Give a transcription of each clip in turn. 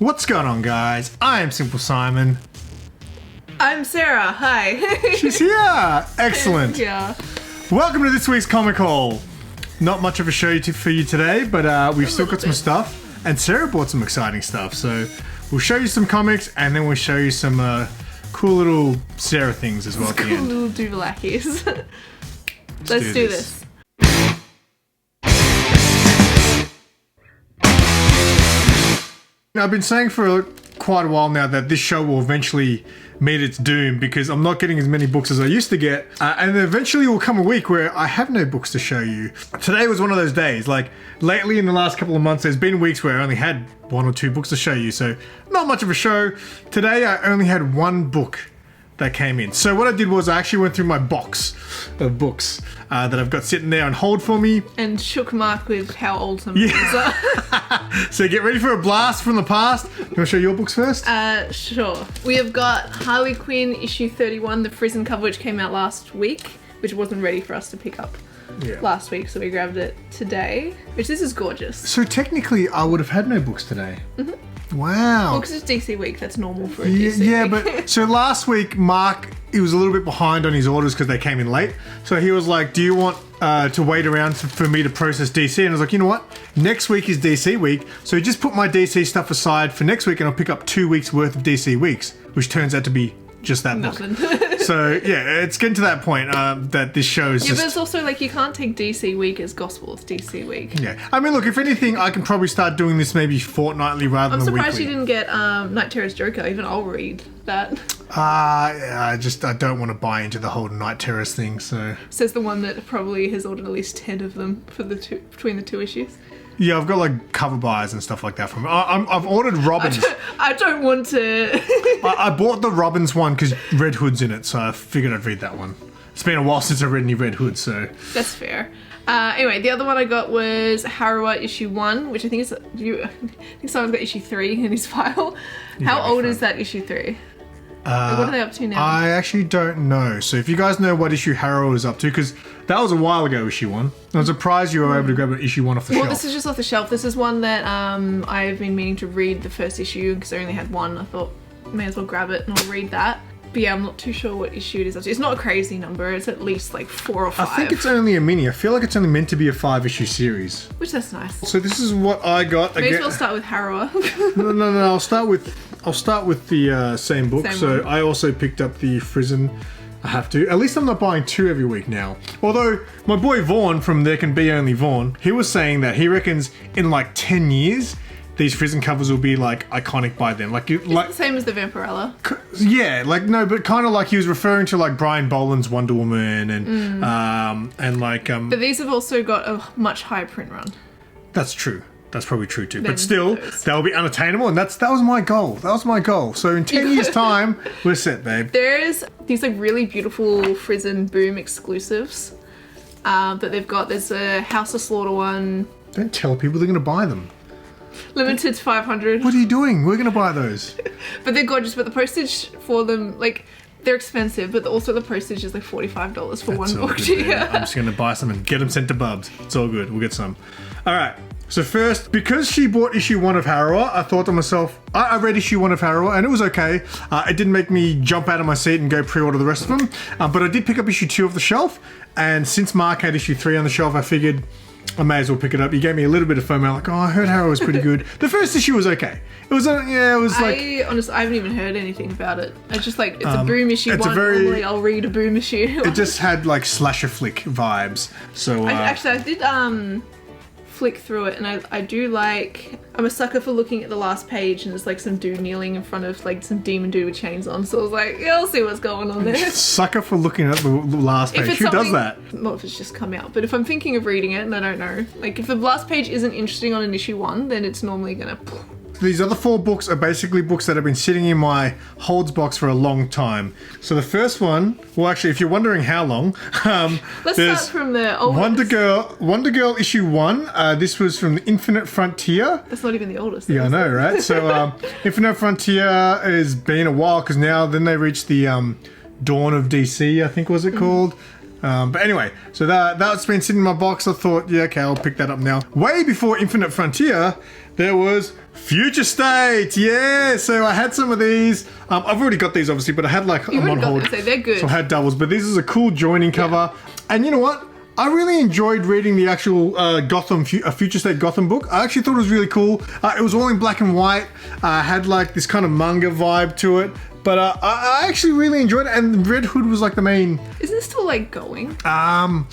What's going on, guys? I am SimpleSimon. I'm Sarah. Hi. She's here. Excellent. Yeah. Welcome to this week's Comic Haul. Not much of a show for you today, but we've still got some stuff. And Sarah bought some exciting stuff. So we'll show you some comics and then we'll show you some cool little Sarah things as well at the Cool end. little doodalackies. Let's do this. I've been saying for quite a while now that this show will eventually meet its doom because I'm not getting as many books as I used to get, and eventually will come a week where I have no books to show you. Today was one of those days. Like lately in the last couple of months there's been weeks where I only had 1 or 2 books to show you, so not much of a show. Today I only had 1 book that came in. So what I did was I actually went through my box of books that I've got sitting there on hold for me. And shook Mark with how old some books are. So get ready for a blast from the past. You want to show your books first? Sure. We have got Harley Quinn issue 31, the prison cover, which came out last week, which wasn't ready for us to pick up last week, so we grabbed it today, which this is gorgeous. So technically I would have had no books today. Mm-hmm. Wow. Well, because it's DC week, that's normal for a DC week. Yeah, but so last week Mark, he was a little bit behind on his orders because they came in late. So he was like, do you want to wait around for me to process DC? And I was like, you know what? Next week is DC week. So he just put my DC stuff aside for next week and I'll pick up 2 weeks worth of DC weeks, which turns out to be just that Nothing. book. So yeah, it's getting to that point that this show is Yeah, but it's also like you can't take DC week as gospel. It's DC week. Yeah, I mean, look, if anything, I can probably start doing this maybe fortnightly rather than weekly. I'm surprised you didn't get Night Terror's Joker. Even I'll read that. I don't want to buy into the whole Night Terrorist thing, so... Says the one that probably has ordered at least 10 of them for between the 2 issues. Yeah, I've got like cover buys and stuff like that from. I've ordered Robin's. I don't want to. I bought the Robin's one because Red Hood's in it, so I figured I'd read that one. It's been a while since I've read any Red Hood, so. That's fair. Anyway, the other one I got was Harrower issue 1, which I think is I think someone's got issue 3 in his file. How old is that issue 3? What are they up to now? I actually don't know. So if you guys know what issue Harrow is up to, because that was a while ago, issue 1. I'm surprised you were able to grab issue 1 off the shelf. Well, this is just off the shelf. This is one that I've been meaning to read the first issue because I only had 1. I thought may as well grab it and I'll read that. But yeah, I'm not too sure what issue it is up to. It's not a crazy number. It's at least like 4 or 5. I think it's only a mini. I feel like it's only meant to be a 5-issue series. Which that's nice. So this is what I got. May as well start with Harrower. No. I'll start with the same book. Same one. I also picked up the Prison. I have to. At least I'm not buying 2 every week now. Although my boy Vaughn from There Can Be Only Vaughn, he was saying that he reckons in like 10 years these prison covers will be like iconic by then. Like The same as the Vampirella. Yeah, like no, but kind of like he was referring to like Brian Boland's Wonder Woman and like But these have also got a much higher print run. That's true. That's probably true too. Then But still, those. they'll be unattainable, and that was my goal. That was my goal. So in 10 years' time, we're set, babe. There's these like really beautiful Prison Boom exclusives that they've got. There's a House of Slaughter one. Don't tell people they're going to buy them. Limited to 500. What are you doing? We're going to buy those. But they're gorgeous, but the postage for them, like, they're expensive, but also the postage is like $45 for one book. Good, I'm just going to buy some and get them sent to Bubs. It's all good. We'll get some. All right. So first, because she bought issue 1 of Harrower, I thought to myself, I read issue 1 of Harrower and it was okay. It didn't make me jump out of my seat and go pre-order the rest of them. But I did pick up issue 2 off the shelf. And since Mark had issue 3 on the shelf, I figured I may as well pick it up. He gave me a little bit of FOMO, like, oh, I heard Harrow was pretty good. The first issue was okay. It was like... Honestly, I haven't even heard anything about it. It's just like, it's a Boom issue 1. Normally I'll read a Boom issue. It just had like slasher flick vibes. So Actually, I did flick through it, and I do like... I'm a sucker for looking at the last page, and there's like some dude kneeling in front of like some demon dude with chains on. So I was like, yeah, I'll see what's going on there. Sucker for looking at the last page. Who does that? Not if it's just come out, but if I'm thinking of reading it and I don't know, like if the last page isn't interesting on an issue 1, then it's normally gonna... These other 4 books are basically books that have been sitting in my holds box for a long time. So the first one, well actually if you're wondering how long, let's start from the oldest. Wonder Girl issue 1. This was from the Infinite Frontier. That's not even the oldest. Yeah, I know, right? So Infinite Frontier has been a while because now then they reached the Dawn of DC, I think was it called. But anyway, so that's been sitting in my box. I thought, yeah, okay, I'll pick that up now. Way before Infinite Frontier, there was Future State. Yeah, so I had some of these. I've already got these, obviously, but I had like them on hold. So they're good. So I had doubles, but this is a cool joining cover. And you know what? I really enjoyed reading the actual Future State Gotham book. I actually thought it was really cool. It was all in black and white. Had like this kind of manga vibe to it. But I actually really enjoyed it. And Red Hood was like the main... Isn't it still like going? I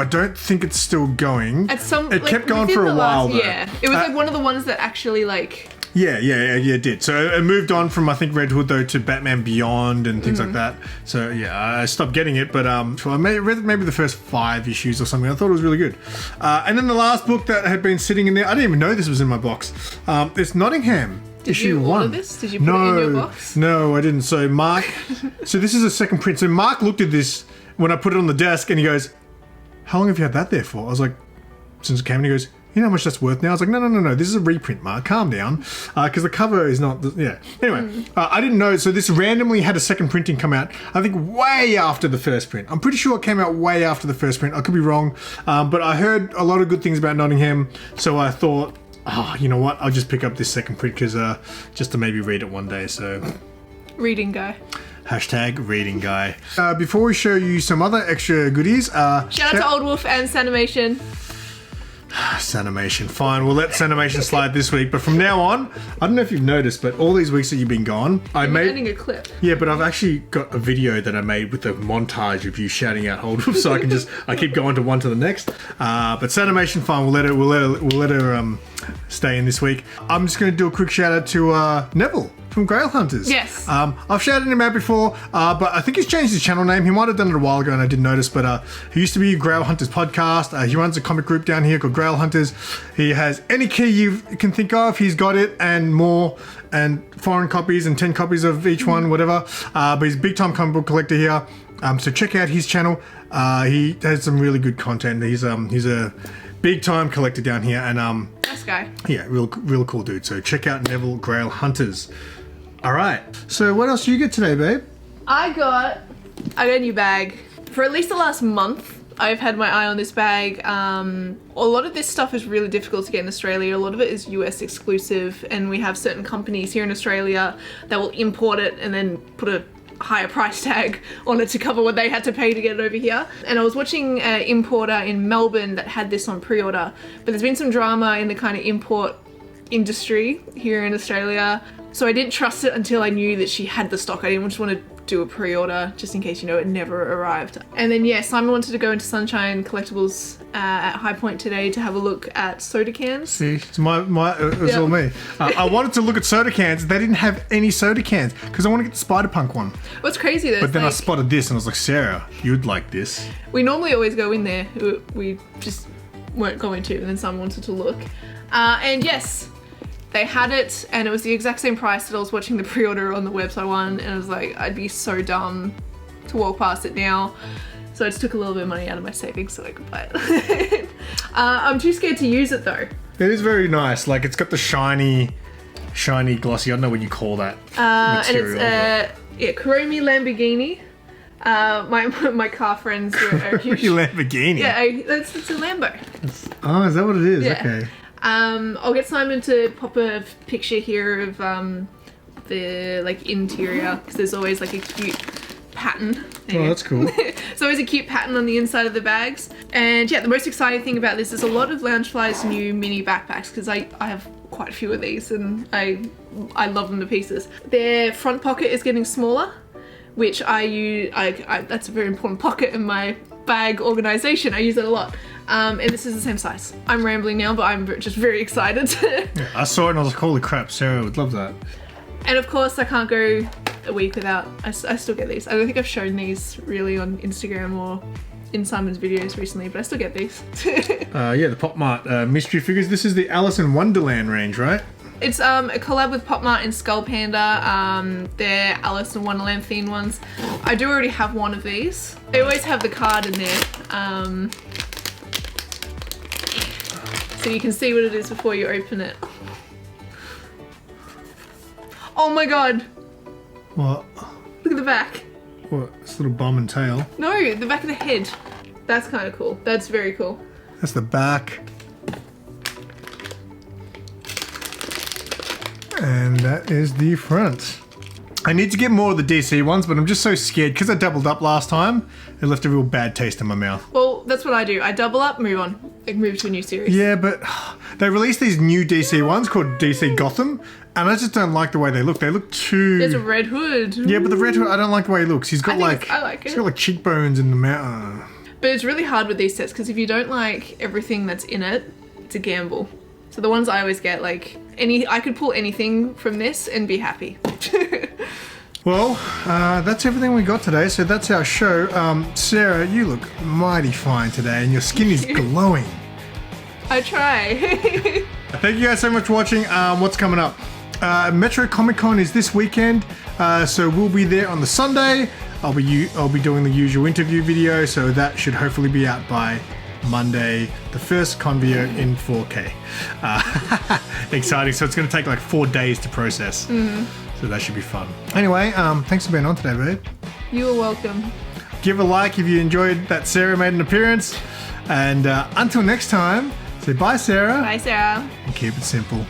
don't think it's still going. It kept going for a while though. Yeah, it was like one of the ones that actually like... Yeah, it did. So it moved on from, I think, Red Hood, though, to Batman Beyond and things like that. So, yeah, I stopped getting it, but I read maybe the first 5 issues or something. I thought it was really good. And then the last book that had been sitting in there, I didn't even know this was in my box. It's Nottingham. Did you order this? Did you put it in your box? No, I didn't. So Mark, so this is a second print. So Mark looked at this when I put it on the desk and he goes, "How long have you had that there for?" I was like, "Since it came." And he goes, "You know how much that's worth now?" I was like, no, this is a reprint, Mark, calm down. Because the cover is not, Anyway, I didn't know, so this randomly had a second printing come out, I think way after the first print. I'm pretty sure it came out way after the first print, I could be wrong. But I heard a lot of good things about Nottingham, so I thought, you know what, I'll just pick up this second print, because just to maybe read it one day, so. Reading guy. Hashtag reading guy. Before we show you some other extra goodies. Shout out to Old Wolf and Sanimation. Sanimation, fine. We'll let Sanimation slide this week, but from now on, I don't know if you've noticed, but all these weeks that you've been gone, I'm editing a clip. Yeah, but I've actually got a video that I made with a montage of you shouting out "Hold Wolf," so I keep going to one to the next. But Sanimation, fine. We'll let her stay in this week. I'm just going to do a quick shout out to Neville from Grail Hunters. Yes. I've shouted him out before, but I think he's changed his channel name. He might have done it a while ago and I didn't notice, but he used to be Grail Hunters podcast. He runs a comic group down here called Grail Hunters. He has any key you can think of, he's got it and more, and foreign copies and 10 copies of each one, whatever. But he's a big time comic book collector here. So check out his channel. He has some really good content. He's a big time collector down here, and nice guy. Yeah, real cool dude. So check out Neville Grail Hunters. All right. So what else do you get today, babe? I got a new bag. For at least the last month, I've had my eye on this bag. A lot of this stuff is really difficult to get in Australia. A lot of it is US exclusive, and we have certain companies here in Australia that will import it and then put a higher price tag on it to cover what they had to pay to get it over here. And I was watching an importer in Melbourne that had this on pre-order, but there's been some drama in the kind of import industry here in Australia, so I didn't trust it until I knew that she had the stock. I didn't just want to do a pre-order just in case, it never arrived. And then Simon wanted to go into Sunshine Collectibles at High Point today to have a look at soda cans. See, it's it was all me. I wanted to look at soda cans. They didn't have any soda cans because I want to get the Spider-Punk one. What's crazy though, but then I spotted this and I was like, Sarah, you'd like this. We normally always go in there. We just weren't going to, and then someone wanted to look. And yes, they had it, and it was the exact same price that I was watching the pre-order on the website one, and I was like, I'd be so dumb to walk past it now. So I just took a little bit of money out of my savings so I could buy it. I'm too scared to use it though. It is very nice. Like, it's got the shiny glossy, I don't know what you call that material. And it's Kuromi Lamborghini. My car friends are huge. Lamborghini? Yeah, it's a Lambo. Oh, is that what it is? Yeah. Okay. I'll get Simon to pop a picture here of the interior, because there's always like a cute pattern. Oh, that's cool. There's always a cute pattern on the inside of the bags. And yeah, the most exciting thing about this is a lot of Loungefly's new mini backpacks, because I have quite a few of these and I love them to pieces. Their front pocket is getting smaller, which I use. That's a very important pocket in my bag organization. I use it a lot. And this is the same size. I'm rambling now, but I'm just very excited. Yeah, I saw it and I was like, holy crap, Sarah would love that. And of course, I can't go a week without, I still get these. I don't think I've shown these really on Instagram or in Simon's videos recently, but I still get these. Yeah, the Pop Mart mystery figures. This is the Alice in Wonderland range, right? It's a collab with Pop Mart and Skull Panda. They're Alice in Wonderland themed ones. I do already have one of these. They always have the card in there. So you can see what it is before you open it. Oh my god! What? Look at the back. What? This little bomb and tail. No, the back of the head. That's kind of cool. That's very cool. That's the back. And that is the front. I need to get more of the DC ones, but I'm just so scared because I doubled up last time. It left a real bad taste in my mouth. Well, that's what I do. I double up, move on. Like, move to a new series. Yeah, but they released these new DC ones called DC Gotham, and I just don't like the way they look. They look too... There's a Red Hood. Yeah, but the Red Hood, I don't like the way he looks. He's got I like he's it. got like cheekbones in the mouth. But it's really hard with these sets because if you don't like everything that's in it, it's a gamble. So the ones I always get, like, I could pull anything from this and be happy. Well, that's everything we got today, so that's our show. Sarah, you look mighty fine today, and your skin is glowing. I try. Thank you guys so much for watching. What's coming up? Metro Comic Con is this weekend, so we'll be there on the Sunday. I'll be doing the usual interview video, so that should hopefully be out by Monday, the first con video in 4K. Exciting. So it's going to take like 4 days to process. So that should be fun. Anyway, thanks for being on today, babe. You are welcome. Give a like if you enjoyed that Sarah made an appearance. And until next time, say bye, Sarah. Bye, Sarah. And keep it simple.